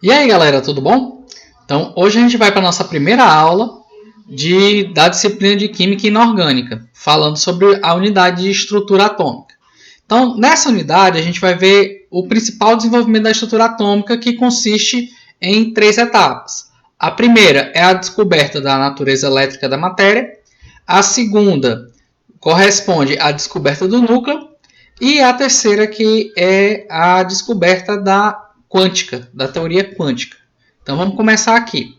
E aí galera, tudo bom? Então hoje a gente vai para a nossa primeira aula da disciplina de Química Inorgânica, falando sobre a unidade de estrutura atômica. Então nessa unidade a gente vai ver o principal desenvolvimento da estrutura atômica, que consiste em 3 etapas. A primeira é a descoberta da natureza elétrica da matéria, a segunda corresponde à descoberta do núcleo e a terceira que é a descoberta da quântica, da teoria quântica. Então vamos começar aqui.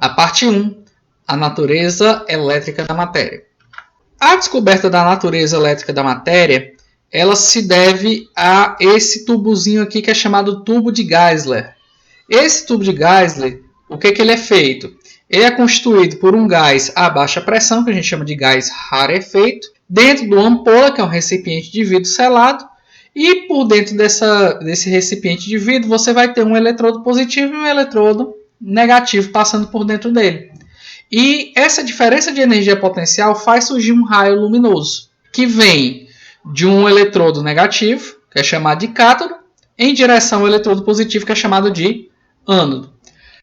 A parte 1, a natureza elétrica da matéria. A descoberta da natureza elétrica da matéria, ela se deve a esse tubozinho aqui que é chamado tubo de Geisler. Esse tubo de Geisler, o que ele é feito? Ele é constituído por um gás a baixa pressão, que a gente chama de gás rarefeito, dentro de uma ampola, que é um recipiente de vidro selado, e por dentro desse recipiente de vidro você vai ter um eletrodo positivo e um eletrodo negativo passando por dentro dele. E essa diferença de energia potencial faz surgir um raio luminoso, que vem de um eletrodo negativo, que é chamado de cátodo, em direção ao eletrodo positivo, que é chamado de ânodo.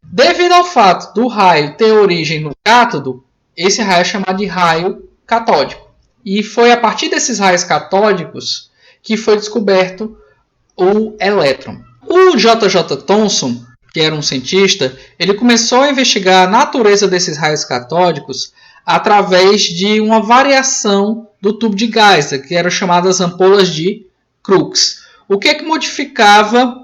Devido ao fato do raio ter origem no cátodo, esse raio é chamado de raio catódico. E foi a partir desses raios catódicos que foi descoberto o elétron. O J.J. Thomson, que era um cientista, ele começou a investigar a natureza desses raios catódicos através de uma variação do tubo de Geisler, que eram chamadas ampolas de Crookes. O que modificava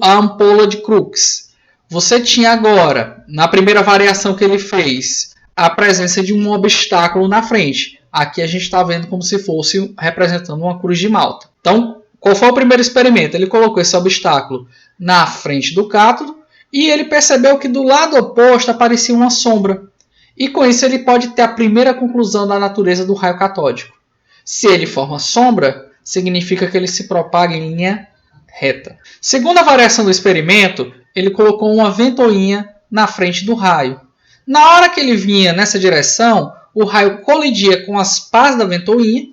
a ampola de Crookes? Você tinha agora, na primeira variação que ele fez, a presença de um obstáculo na frente. Aqui a gente está vendo como se fosse representando uma cruz de malta. Então, qual foi o primeiro experimento? Ele colocou esse obstáculo na frente do cátodo e ele percebeu que do lado oposto aparecia uma sombra. E com isso ele pode ter a primeira conclusão da natureza do raio catódico. Se ele forma sombra, significa que ele se propaga em linha reta. Segundo a variação do experimento, ele colocou uma ventoinha na frente do raio. Na hora que ele vinha nessa direção, o raio colidia com as pás da ventoinha,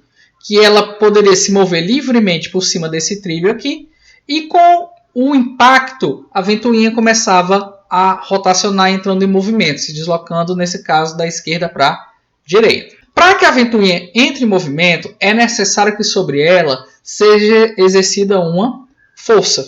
que ela poderia se mover livremente por cima desse trilho aqui, e com o impacto, a ventoinha começava a rotacionar, entrando em movimento, se deslocando, nesse caso, da esquerda para a direita. Para que a ventoinha entre em movimento, é necessário que sobre ela seja exercida uma força.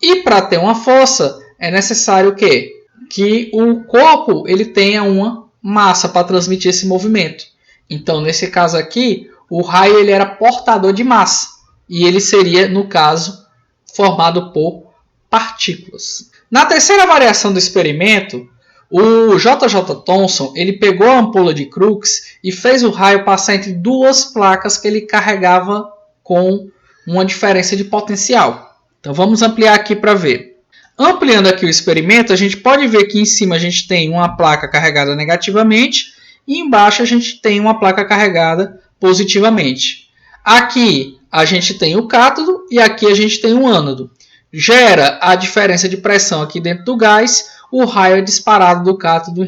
E para ter uma força, é necessário que o corpo ele tenha uma massa para transmitir esse movimento. Então, nesse caso aqui, o raio ele era portador de massa. E ele seria, no caso, formado por partículas. Na terceira variação do experimento, o J.J. Thomson ele pegou a ampola de Crookes e fez o raio passar entre duas placas que ele carregava com uma diferença de potencial. Então, vamos ampliar aqui para ver. Ampliando aqui o experimento, a gente pode ver que em cima a gente tem uma placa carregada negativamente e embaixo a gente tem uma placa carregada positivamente. Aqui a gente tem o cátodo e aqui a gente tem o ânodo. Gera a diferença de pressão aqui dentro do gás, o raio é disparado do cátodo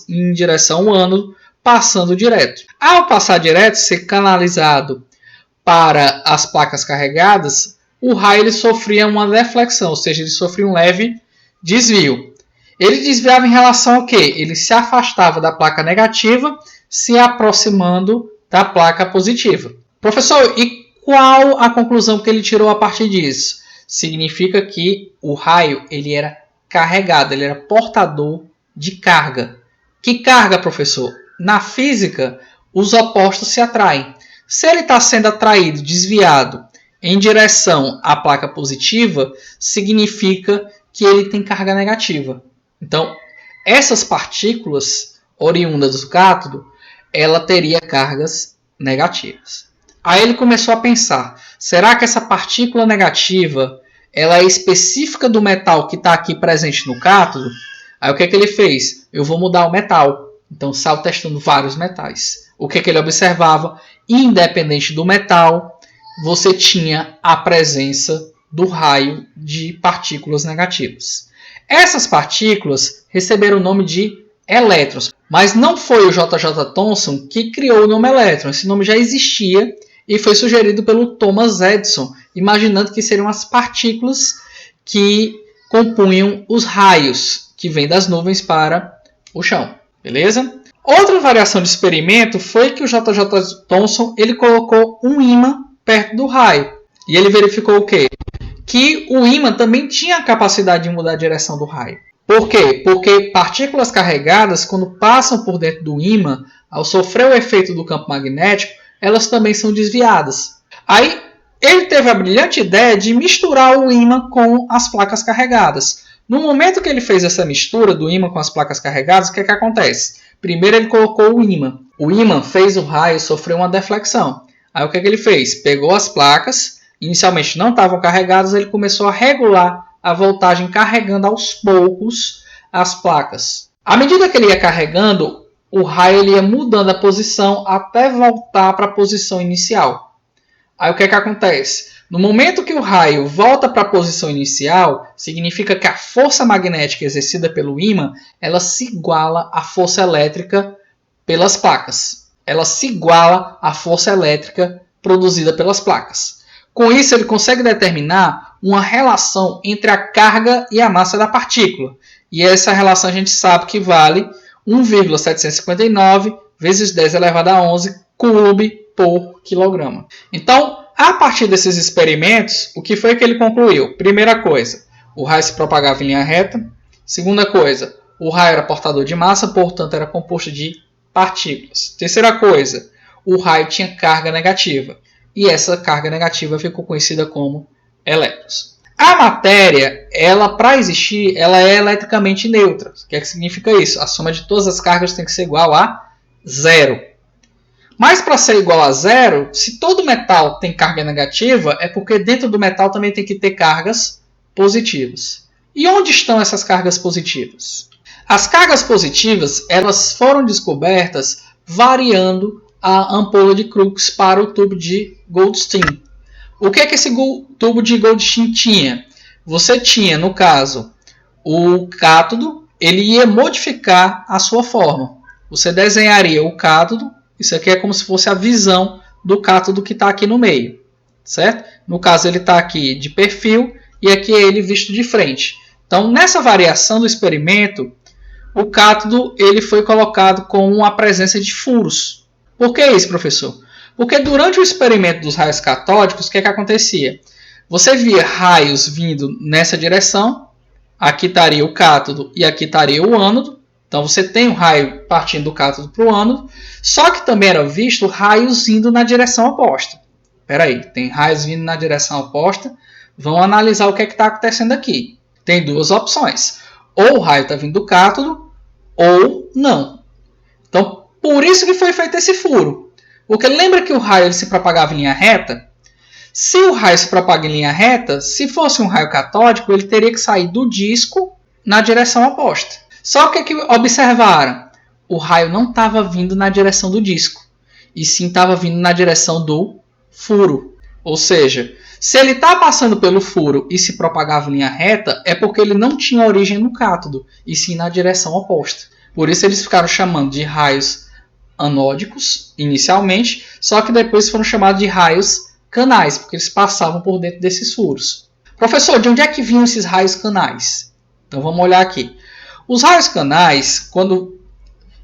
em direção ao ânodo, passando direto. Ao passar direto, ser canalizado para as placas carregadas, o raio ele sofria uma deflexão, ou seja, ele sofria um leve desvio. Ele desviava em relação ao quê? Ele se afastava da placa negativa, se aproximando da placa positiva. Professor, e qual a conclusão que ele tirou a partir disso? Significa que o raio ele era carregado, ele era portador de carga. Que carga, professor? Na física, os opostos se atraem. Se ele está sendo atraído, desviado, em direção à placa positiva, significa que ele tem carga negativa. Então, essas partículas oriundas do cátodo, ela teria cargas negativas. Aí ele começou a pensar, será que essa partícula negativa ela é específica do metal que está aqui presente no cátodo? Aí o que ele fez? Eu vou mudar o metal. Então, saiu testando vários metais. O que ele observava? Independente do metal, você tinha a presença do raio de partículas negativas. Essas partículas receberam o nome de elétrons, mas não foi o J.J. Thomson que criou o nome elétron. Esse nome já existia e foi sugerido pelo Thomas Edison, imaginando que seriam as partículas que compunham os raios que vêm das nuvens para o chão. Beleza? Outra variação de experimento foi que o J.J. Thomson ele colocou um ímã perto do raio. E ele verificou o quê? Que o ímã também tinha a capacidade de mudar a direção do raio. Por quê? Porque partículas carregadas, quando passam por dentro do ímã, ao sofrer o efeito do campo magnético, elas também são desviadas. Aí ele teve a brilhante ideia de misturar o ímã com as placas carregadas. No momento que ele fez essa mistura do ímã com as placas carregadas, o que acontece? Primeiro ele colocou o ímã. O ímã fez o raio sofrer uma deflexão. Aí o que ele fez? Pegou as placas, inicialmente não estavam carregadas, ele começou a regular a voltagem carregando aos poucos as placas. À medida que ele ia carregando, o raio ele ia mudando a posição até voltar para a posição inicial. Aí o que acontece? No momento que o raio volta para a posição inicial, significa que a força magnética exercida pelo ímã, ela se iguala à força elétrica pelas placas. Ela se iguala à força elétrica produzida pelas placas. Com isso, ele consegue determinar uma relação entre a carga e a massa da partícula. E essa relação a gente sabe que vale 1,759 vezes 10 elevado a 11 coulomb por quilograma. Então, a partir desses experimentos, o que foi que ele concluiu? Primeira coisa, o raio se propagava em linha reta. Segunda coisa, o raio era portador de massa, portanto era composto de partículas. Terceira coisa, o raio tinha carga negativa. E essa carga negativa ficou conhecida como elétrons. A matéria, para existir, ela é eletricamente neutra. O que significa isso? A soma de todas as cargas tem que ser igual a zero. Mas para ser igual a zero, se todo metal tem carga negativa, é porque dentro do metal também tem que ter cargas positivas. E onde estão essas cargas positivas? As cargas positivas elas foram descobertas variando a ampola de Crookes para o tubo de Goldstein. O que esse tubo de Goldstein tinha? Você tinha, no caso, o cátodo, ele ia modificar a sua forma. Você desenharia o cátodo, isso aqui é como se fosse a visão do cátodo que está aqui no meio, certo? No caso, ele está aqui de perfil e aqui é ele visto de frente. Então, nessa variação do experimento, o cátodo ele foi colocado com a presença de furos. Por que isso, professor? Porque durante o experimento dos raios catódicos, o que acontecia? Você via raios vindo nessa direção, aqui estaria o cátodo e aqui estaria o ânodo. Então você tem um raio partindo do cátodo para o ânodo, só que também era visto raios indo na direção oposta. Espera aí, tem raios vindo na direção oposta, vamos analisar o que está acontecendo aqui. Tem duas opções, ou o raio está vindo do cátodo, ou não. Então, por isso que foi feito esse furo. Porque lembra que o raio ele se propagava em linha reta? Se o raio se propaga em linha reta, se fosse um raio catódico, ele teria que sair do disco na direção oposta. Só que observaram? O raio não estava vindo na direção do disco, e sim estava vindo na direção do furo. Ou seja, se ele está passando pelo furo e se propagava em linha reta, é porque ele não tinha origem no cátodo, e sim na direção oposta. Por isso eles ficaram chamando de raios anódicos, inicialmente, só que depois foram chamados de raios canais, porque eles passavam por dentro desses furos. Professor, de onde é que vinham esses raios canais? Então vamos olhar aqui. Os raios canais, quando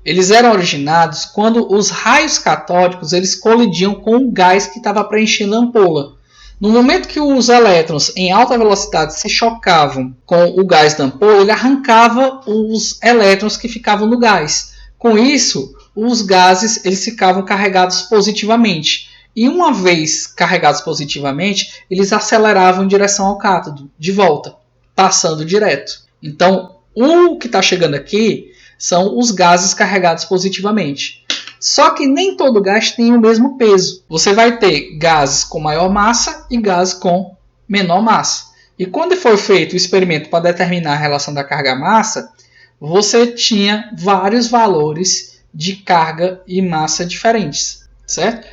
eles eram originados quando os raios catódicos eles colidiam com o gás que estava preenchendo a ampola. No momento que os elétrons em alta velocidade se chocavam com o gás da ampola, ele arrancava os elétrons que ficavam no gás. Com isso, os gases eles ficavam carregados positivamente. E uma vez carregados positivamente, eles aceleravam em direção ao cátodo, de volta, passando direto. Então, o que está chegando aqui são os gases carregados positivamente. Só que nem todo gás tem o mesmo peso. Você vai ter gases com maior massa e gases com menor massa. E quando foi feito o experimento para determinar a relação da carga-massa, você tinha vários valores de carga e massa diferentes, certo?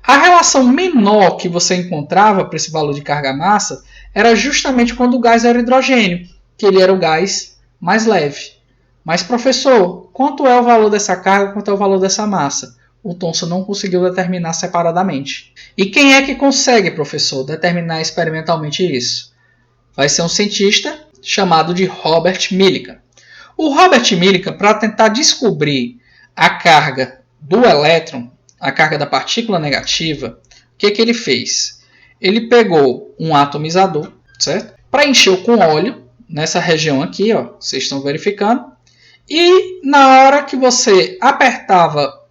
A relação menor que você encontrava para esse valor de carga-massa era justamente quando o gás era hidrogênio, que ele era o gás mais leve. Mas, professor, quanto é o valor dessa carga, quanto é o valor dessa massa? O Thomson não conseguiu determinar separadamente. E quem é que consegue, professor, determinar experimentalmente isso? Vai ser um cientista chamado de Robert Millikan. O Robert Millikan, para tentar descobrir a carga do elétron, a carga da partícula negativa, o que ele fez? Ele pegou um atomizador, certo? Preencheu com óleo, nessa região aqui, ó, vocês estão verificando, e na hora que você apertava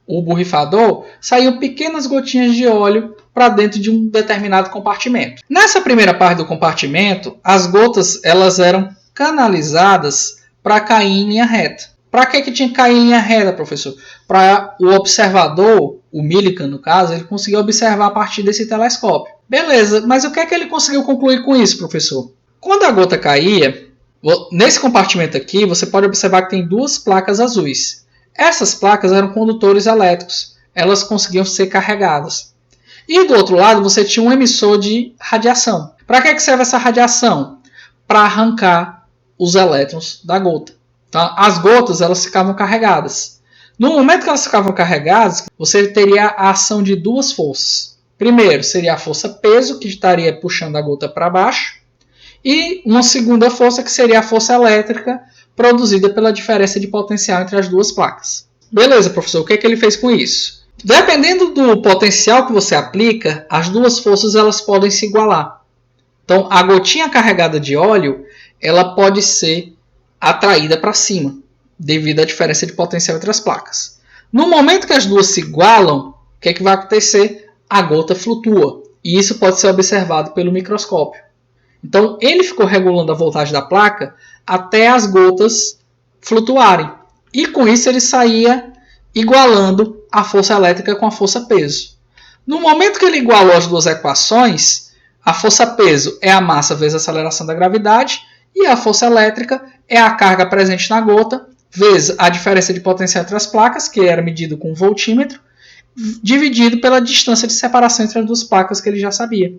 o borrifador, saíam pequenas gotinhas de óleo para dentro de um determinado compartimento. Nessa primeira parte do compartimento, as gotas elas eram canalizadas para cair em linha reta. Para que tinha que cair em linha reta, professor? Para o observador, o Millikan no caso, ele conseguia observar a partir desse telescópio. Beleza, mas o que é que ele conseguiu concluir com isso, professor? Quando a gota caía, nesse compartimento aqui, você pode observar que tem duas placas azuis. Essas placas eram condutores elétricos, elas conseguiam ser carregadas. E do outro lado, você tinha um emissor de radiação. Para que serve essa radiação? Para arrancar os elétrons da gota. Então, as gotas elas ficavam carregadas. No momento que elas ficavam carregadas, você teria a ação de duas forças. Primeiro, seria a força peso, que estaria puxando a gota para baixo. E uma segunda força, que seria a força elétrica, produzida pela diferença de potencial entre as duas placas. Beleza, professor, o que ele fez com isso? Dependendo do potencial que você aplica, as duas forças elas podem se igualar. Então, a gotinha carregada de óleo ela pode ser atraída para cima, devido à diferença de potencial entre as placas. No momento que as duas se igualam, o que vai acontecer? A gota flutua, e isso pode ser observado pelo microscópio. Então, ele ficou regulando a voltagem da placa até as gotas flutuarem. E com isso ele saía igualando a força elétrica com a força peso. No momento que ele igualou as duas equações, a força peso é a massa vezes a aceleração da gravidade e a força elétrica é a carga presente na gota vezes a diferença de potencial entre as placas, que era medido com um voltímetro, dividido pela distância de separação entre as duas placas que ele já sabia.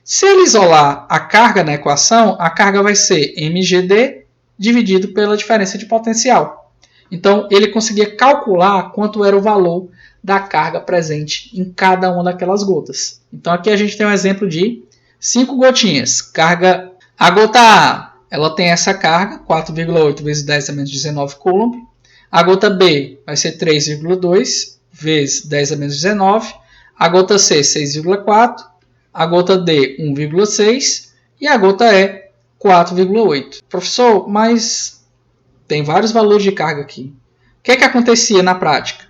Se ele isolar a carga na equação, a carga vai ser mgd dividido pela diferença de potencial. Então, ele conseguia calcular quanto era o valor da carga presente em cada uma daquelas gotas. Então, aqui a gente tem um exemplo de 5 gotinhas. Carga, a gota A, ela tem essa carga, 4,8 vezes 10 a menos 19 coulomb. A gota B vai ser 3,2 vezes 10 a menos 19. A gota C, 6,4. A gota D, 1,6 e a gota E, 4,8. Professor, mas tem vários valores de carga aqui. O que acontecia na prática?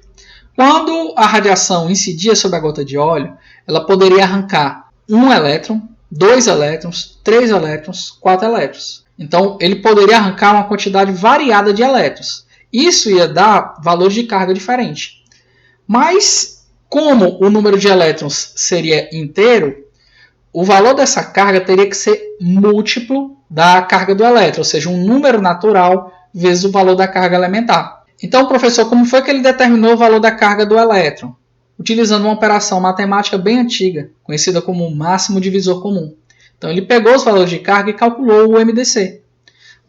Quando a radiação incidia sobre a gota de óleo, ela poderia arrancar um elétron, 2 elétrons, 3 elétrons, 4 elétrons. Então, ele poderia arrancar uma quantidade variada de elétrons. Isso ia dar valores de carga diferentes. Mas, como o número de elétrons seria inteiro, o valor dessa carga teria que ser múltiplo da carga do elétron, ou seja, um número natural vezes o valor da carga elementar. Então, professor, como foi que ele determinou o valor da carga do elétron? Utilizando uma operação matemática bem antiga, conhecida como máximo divisor comum. Então, ele pegou os valores de carga e calculou o MDC.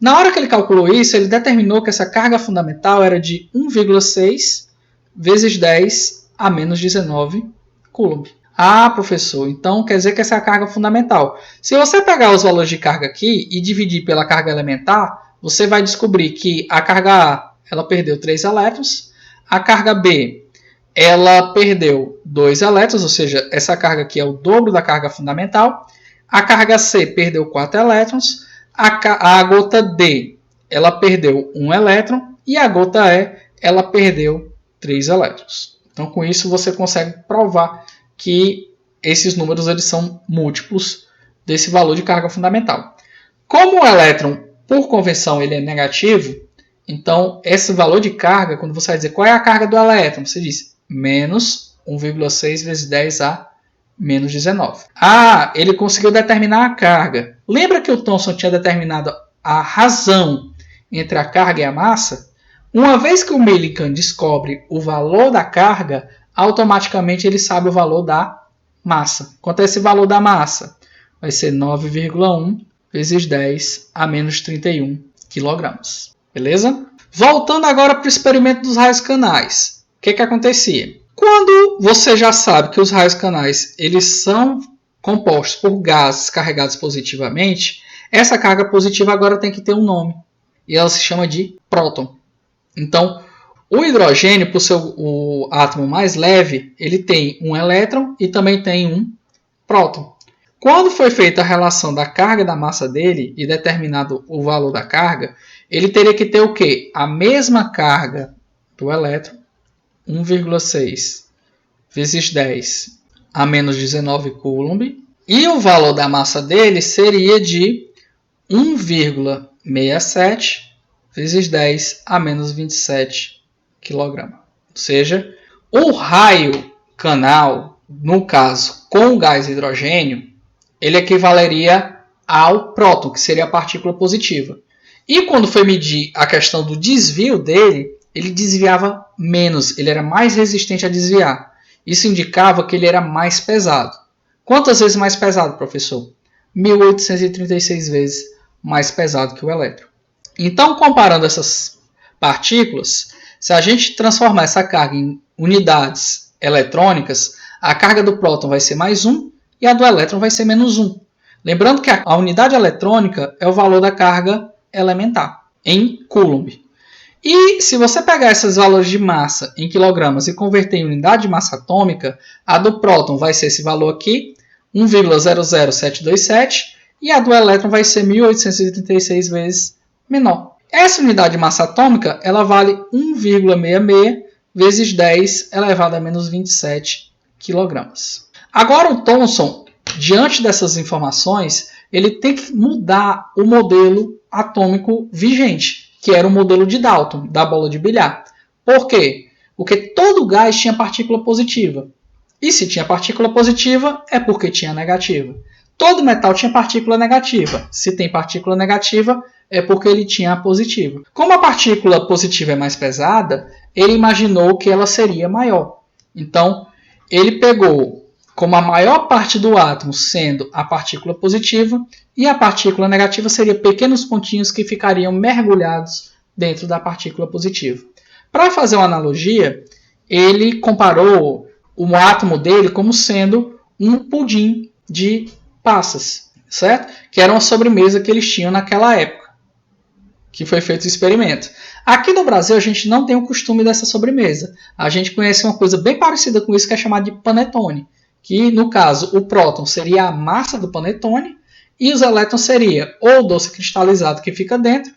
Na hora que ele calculou isso, ele determinou que essa carga fundamental era de 1,6 vezes 10 a menos 19 coulomb. Ah, professor, então quer dizer que essa é a carga fundamental. Se você pegar os valores de carga aqui e dividir pela carga elementar, você vai descobrir que a carga A ela perdeu 3 elétrons, a carga B ela perdeu 2 elétrons, ou seja, essa carga aqui é o dobro da carga fundamental, a carga C perdeu 4 elétrons, a gota D ela perdeu 1 elétron e a gota E ela perdeu 3 elétrons. Então, com isso, você consegue provar que esses números eles são múltiplos desse valor de carga fundamental. Como o elétron, por convenção, ele é negativo, então esse valor de carga, quando você vai dizer qual é a carga do elétron, você diz menos 1,6 vezes 10 a menos 19. Ah, ele conseguiu determinar a carga. Lembra que o Thomson tinha determinado a razão entre a carga e a massa? Uma vez que o Millikan descobre o valor da carga, automaticamente ele sabe o valor da massa. Quanto é esse valor da massa? Vai ser 9,1 vezes 10 a menos 31 kg. Beleza? Voltando agora para o experimento dos raios canais. O que acontecia? Quando você já sabe que os raios canais eles são compostos por gases carregados positivamente, essa carga positiva agora tem que ter um nome. E ela se chama de próton. Então, o hidrogênio, por ser o átomo mais leve, ele tem um elétron e também tem um próton. Quando foi feita a relação da carga e da massa dele e determinado o valor da carga, ele teria que ter o quê? A mesma carga do elétron, 1,6 vezes 10 a menos 19 coulomb, e o valor da massa dele seria de 1,67 vezes 10 a menos 27 kg. Ou seja, o raio canal, no caso com o gás hidrogênio, ele equivaleria ao próton, que seria a partícula positiva. E quando foi medir a questão do desvio dele, ele desviava menos, ele era mais resistente a desviar. Isso indicava que ele era mais pesado. Quantas vezes mais pesado, professor? 1836 vezes mais pesado que o elétron. Então, comparando essas partículas, se a gente transformar essa carga em unidades eletrônicas, a carga do próton vai ser mais 1 e a do elétron vai ser menos 1. Lembrando que a unidade eletrônica é o valor da carga elementar, em coulomb. E se você pegar esses valores de massa em quilogramas e converter em unidade de massa atômica, a do próton vai ser esse valor aqui, 1,00727, e a do elétron vai ser 1836 vezes menor. Essa unidade de massa atômica ela vale 1,66 vezes 10 elevado a menos 27 kg. Agora o Thomson, diante dessas informações, ele tem que mudar o modelo atômico vigente, que era o modelo de Dalton, da bola de bilhar. Por quê? Porque todo gás tinha partícula positiva. E se tinha partícula positiva, é porque tinha negativa. Todo metal tinha partícula negativa. Se tem partícula negativa, é porque ele tinha a positiva. Como a partícula positiva é mais pesada, ele imaginou que ela seria maior. Então, ele pegou como a maior parte do átomo sendo a partícula positiva e a partícula negativa seria pequenos pontinhos que ficariam mergulhados dentro da partícula positiva. Para fazer uma analogia, ele comparou o átomo dele como sendo um pudim de passas, certo? Que era uma sobremesa que eles tinham naquela época, que foi feito o experimento. Aqui no Brasil a gente não tem o costume dessa sobremesa. A gente conhece uma coisa bem parecida com isso que é chamada de panetone, que no caso o próton seria a massa do panetone e os elétrons seria ou o doce cristalizado que fica dentro,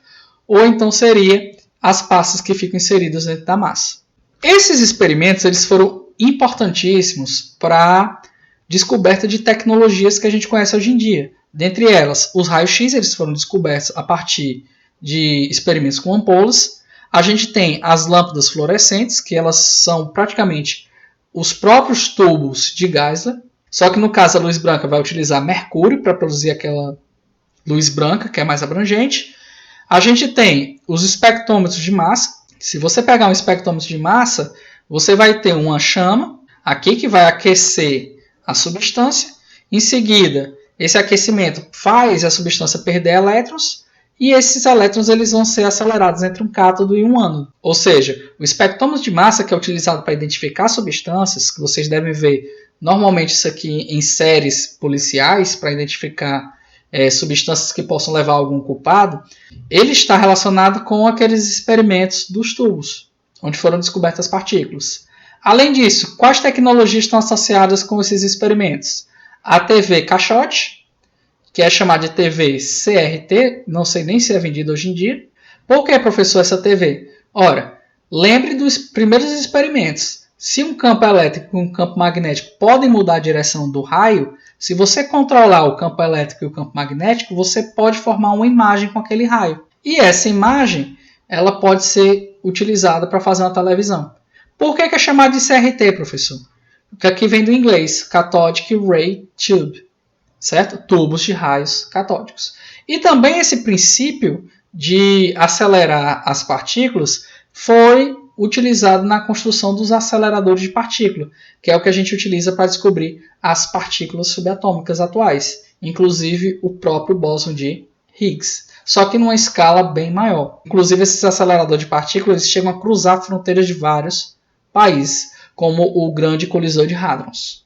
ou então seria as passas que ficam inseridas dentro da massa. Esses experimentos eles foram importantíssimos para a descoberta de tecnologias que a gente conhece hoje em dia. Dentre elas, os raios-x eles foram descobertos a partir de experimentos com ampolas. A gente tem as lâmpadas fluorescentes, que elas são praticamente os próprios tubos de Geisler, só que no caso a luz branca vai utilizar mercúrio para produzir aquela luz branca, que é mais abrangente. A gente tem os espectrômetros de massa. Se você pegar um espectrômetro de massa, você vai ter uma chama aqui que vai aquecer a substância. Em seguida, esse aquecimento faz a substância perder elétrons e esses elétrons eles vão ser acelerados entre um cátodo e um ânodo. Ou seja, o espectrômetro de massa, que é utilizado para identificar substâncias, que vocês devem ver normalmente isso aqui em séries policiais para identificar substâncias que possam levar a algum culpado, ele está relacionado com aqueles experimentos dos tubos, onde foram descobertas partículas. Além disso, quais tecnologias estão associadas com esses experimentos? A TV caixote, que é chamada de TV CRT, não sei nem se é vendida hoje em dia. Por que, professor, essa TV? Ora, lembre dos primeiros experimentos. Se um campo elétrico e um campo magnético podem mudar a direção do raio, se você controlar o campo elétrico e o campo magnético, você pode formar uma imagem com aquele raio. E essa imagem ela pode ser utilizada para fazer uma televisão. Por que é chamado de CRT, professor? Porque aqui vem do inglês, Cathodic Ray Tube, certo? Tubos de raios catódicos. E também esse princípio de acelerar as partículas foi utilizado na construção dos aceleradores de partícula, que é o que a gente utiliza para descobrir as partículas subatômicas atuais, inclusive o próprio bóson de Higgs, só que numa escala bem maior. Inclusive esses aceleradores de partículas chegam a cruzar fronteiras de vários países, como o Grande Coliseu de Hadrons.